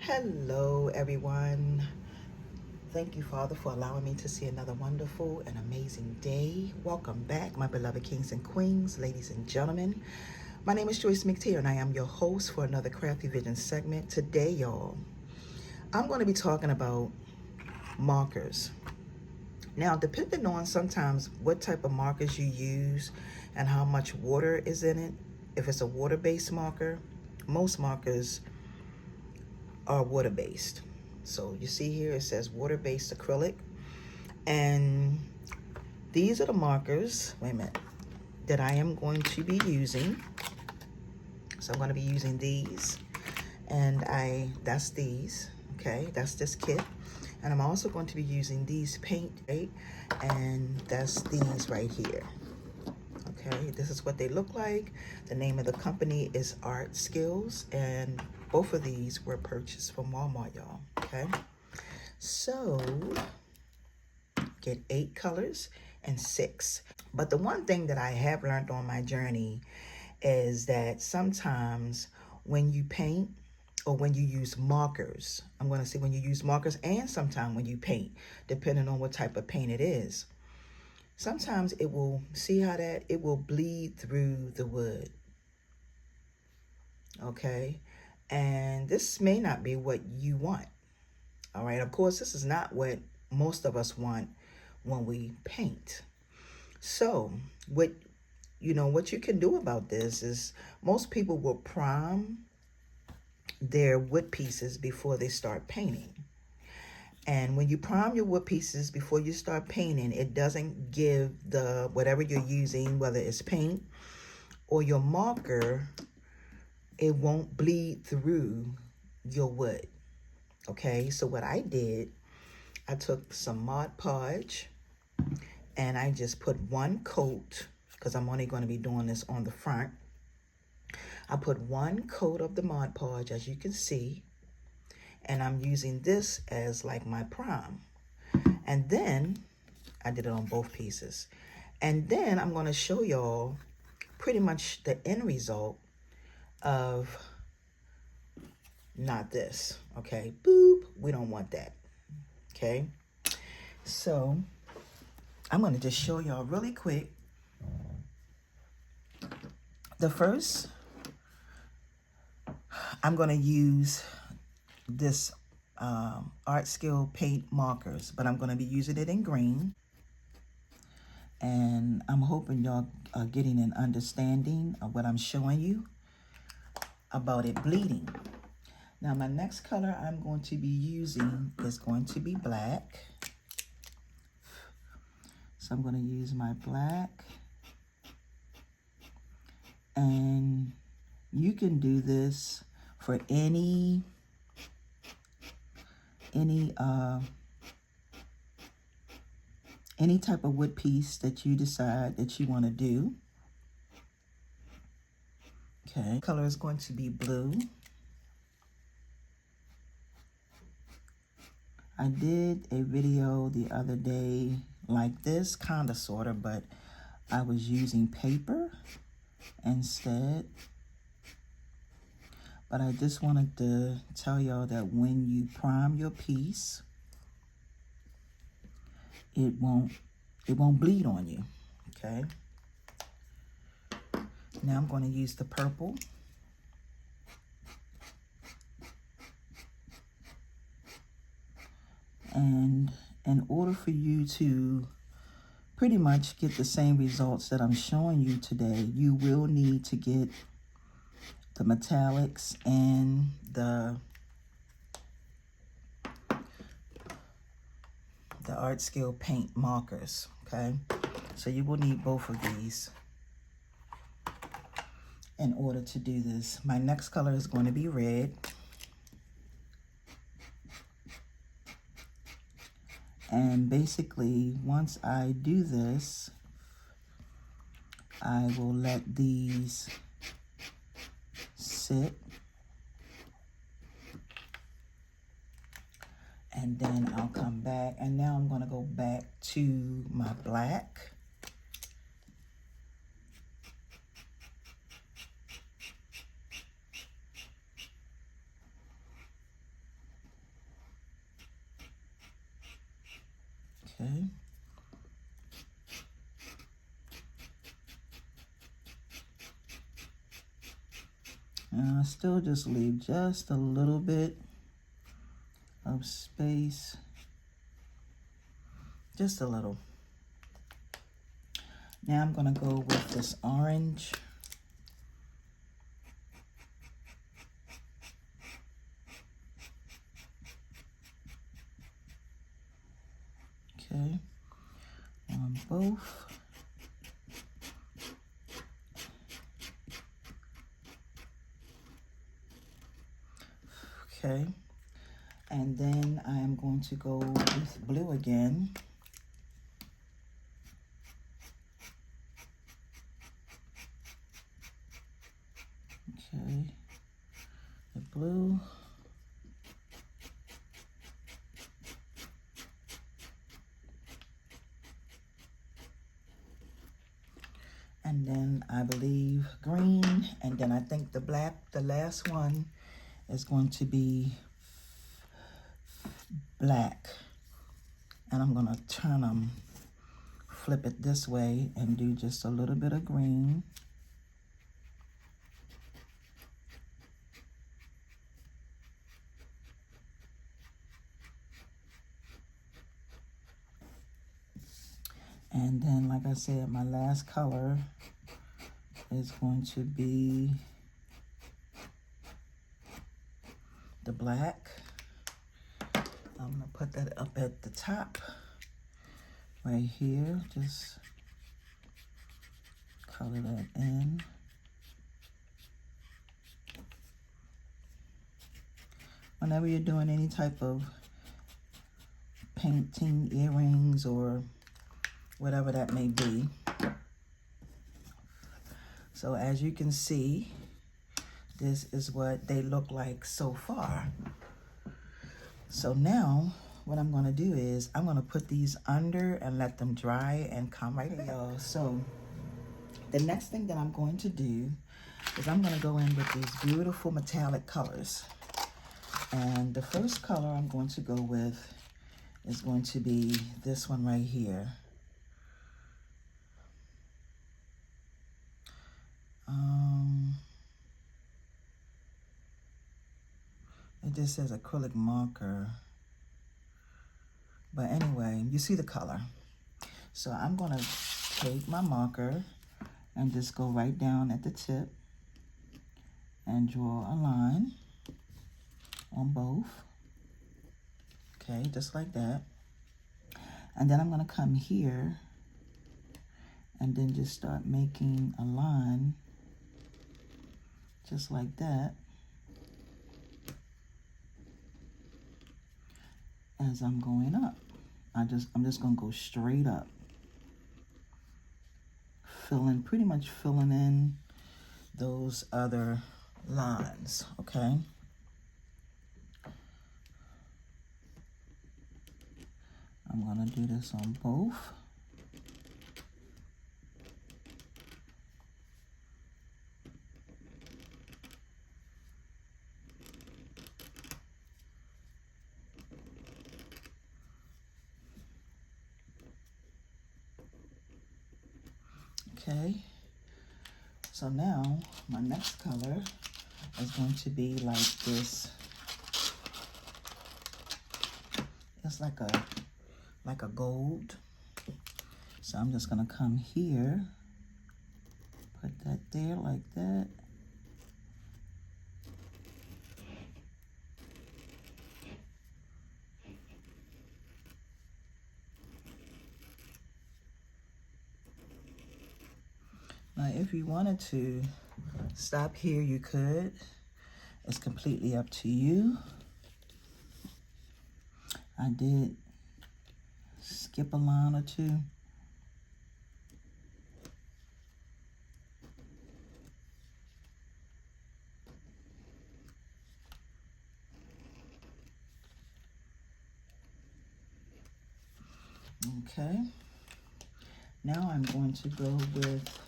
Hello, everyone. Thank you, Father, for allowing me to see another wonderful and amazing day. Welcome back, my beloved kings and queens, ladies and gentlemen. My name is Joyce McTeer, and I am your host for another Crafty Vision segment. Today, y'all, I'm going to be talking about markers. Now, depending on sometimes what type of markers you use and how much water is in it, if it's a water-based marker, most markers are water-based. So you see here it says water-based acrylic, and these are the markers, wait a minute, that I am going to be using. So I'm going to be using these, and that's these, okay, that's this kit. And I'm also going to be using these paint, right? And that's these right here. Okay, this is what they look like. The name of the company is Art Skills, and both of these were purchased from Walmart, y'all. Okay, so get 8 colors and 6. But the one thing that I have learned on my journey is that sometimes when you paint or when you use markers, I'm going to say when you use markers and sometimes when you paint, depending on what type of paint it is, sometimes it will, see how that, it will bleed through the wood. Okay, and this may not be what you want. All right, of course, this is not what most of us want when we paint. So what you can do about this is most people will prime their wood pieces before they start painting. And when you prime your wood pieces before you start painting, it doesn't give the whatever you're using, whether it's paint or your marker, it won't bleed through your wood. Okay, so what I did, I took some Mod Podge and I just put one coat, because I'm only going to be doing this on the front. I put one coat of the Mod Podge, as you can see, and I'm using this as like my prime. And then I did it on both pieces. And then I'm going to show y'all pretty much the end result of not this. Okay, boop, we don't want that. Okay, so I'm going to just show y'all really quick. The first, I'm going to use this Art Skill paint markers, but I'm going to be using it in green. And I'm hoping y'all are getting an understanding of what I'm showing you about it bleeding. Now my next color I'm going to be using is going to be black. So I'm going to use my black. And you can do this for any type of wood piece that you decide that you want to do. Okay, color is going to be blue. I did a video the other day like this, kind of, sort of, but I was using paper instead. But I just wanted to tell y'all that when you prime your piece, it won't bleed on you, okay? Now I'm going to use the purple. And in order for you to pretty much get the same results that I'm showing you today, you will need to get the metallics and the Art Skill paint markers, okay? So you will need both of these in order to do this. My next color is going to be red. And basically, once I do this, I will let these sit. And then I'll come back. And now I'm going to go back to my black. Okay. And I still just leave just a little bit of space. Just a little. Now I'm going to go with this orange. Okay. On both. Okay. And then I am going to go with blue again. Okay. The blue. And then I believe green. And then I think the black, the last one, is going to be black. And I'm going to turn them, flip it this way, and do just a little bit of green. And then, like I said, my last color is going to be the black. I'm going to put that up at the top right here. Just color that in. Whenever you're doing any type of painting, earrings, or whatever that may be. So as you can see, this is what they look like so far. So now what I'm going to do is I'm going to put these under and let them dry and come right in, y'all. So the next thing that I'm going to do is I'm going to go in with these beautiful metallic colors. And the first color I'm going to go with is going to be this one right here. It just says acrylic marker. But anyway, you see the color. So I'm going to take my marker and just go right down at the tip and draw a line on both. Okay, just like that. And then I'm going to come here and then just start making a line just like that. As I'm going up, I'm just gonna go straight up, pretty much filling in those other lines. Okay. I'm gonna do this on both. Okay, so now my next color is going to be like this. It's like a gold. So I'm just gonna come here, put that there like that. Now, if you wanted to stop here, you could. It's completely up to you. I did skip a line or two. Okay. Now I'm going to go with,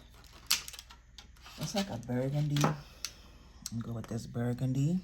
it's like a burgundy. I'm go with this burgundy.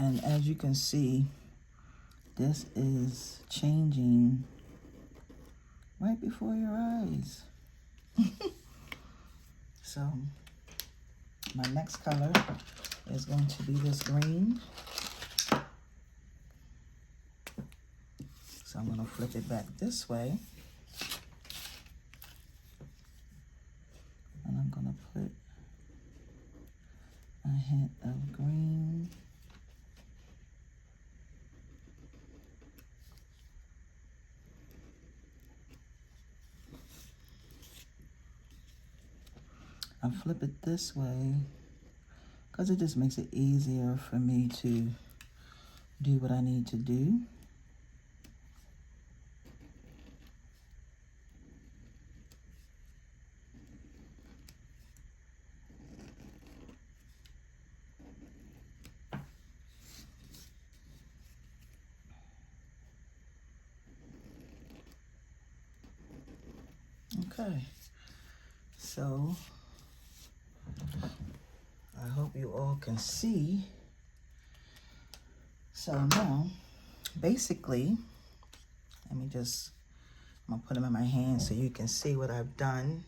And as you can see, this is changing right before your eyes. So my next color is going to be this green. So I'm going to flip it back this way. And I'm going to put a hint of green. I flip it this way because it just makes it easier for me to do what I need to do. Okay, so I hope you all can see. So now, basically, I'm gonna put them in my hand so you can see what I've done.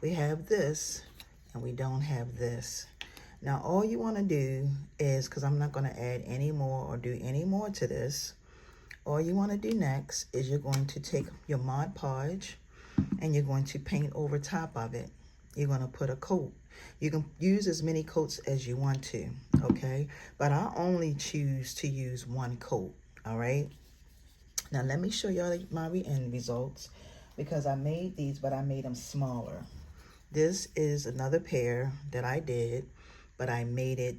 We have this and we don't have this. Now all you want to do is, because I'm not going to add any more or do any more to this, all you want to do next is you're going to take your Mod Podge and you're going to paint over top of it. You're going to put a coat. You can use as many coats as you want to, okay? But I only choose to use one coat, all right? Now let me show y'all my end results, because I made these, but I made them smaller. This is another pair that I did, but I made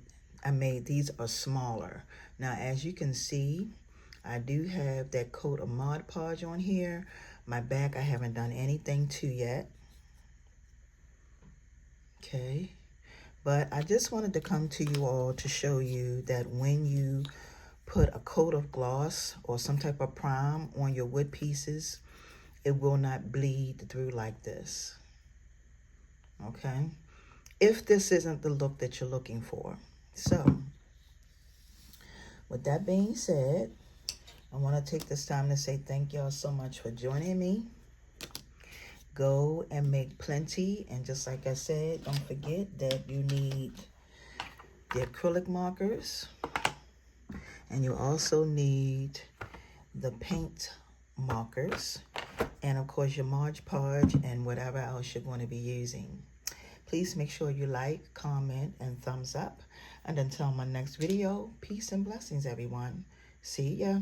these are smaller. Now, as you can see, I do have that coat of Mod Podge on here. My back, I haven't done anything to yet. Okay. But I just wanted to come to you all to show you that when you put a coat of gloss or some type of prime on your wood pieces, it will not bleed through like this. Okay, if this isn't the look that you're looking for. So with that being said, I want to take this time to say thank y'all so much for joining me. Go and make plenty, and just like I said, don't forget that you need the acrylic markers, and you also need the paint markers, and of course your Mod Podge and whatever else you're going to be using. Please make sure you like, comment, and thumbs up. And until my next video, peace and blessings, everyone. See ya.